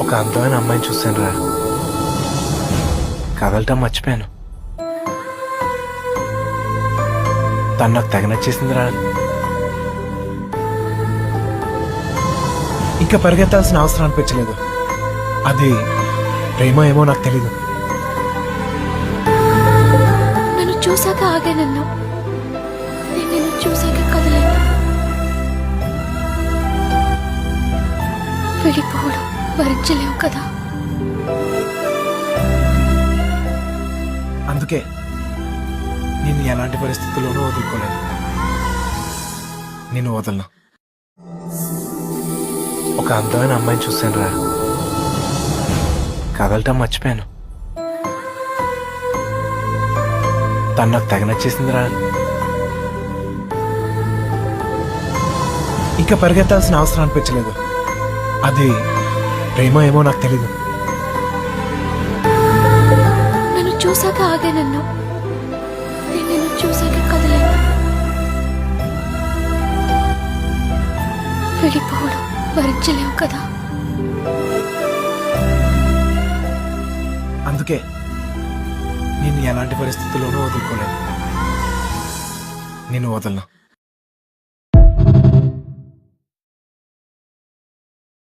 ఒక అందమైన అమ్మాయిని చూశాను రా, కదలటం మర్చిపోయాను. తను నాకు తెగ నచ్చేసింది రా. ఇంకా పరిగెత్తాల్సిన అవసరం అనిపించలేదు. అది ప్రేమ ఏమో నాకు తెలీదు. నన్ను చూశాక ఆగానన్నా, నేను నిన్ను చూశాక కదలేను. విడిపోవడం భరించలేవు కదా. అందుకే నేను ఎలాంటి పరిస్థితుల్లోనూ వదులుకోలేను. నేను వదలను. ఒక అందమైన అమ్మాయిని చూశాను రా, కదలటం మర్చిపోయాను. తను నాకు తెగ నచ్చేసింది రా. ఇంకా పరిగెత్తాల్సిన అవసరం అనిపించలేదు. అది ప్రేమ ఏమో నాకు తెలీదు. నన్ను చూశాక ఆగానన్నా, నేను నిన్ను చూశాక కదలేను. విడిపోవడం భరించలేవు కదా. అందుకే నేను ఎలాంటి పరిస్థితుల్లోనూ వదులుకోలేను. నేను వదలను.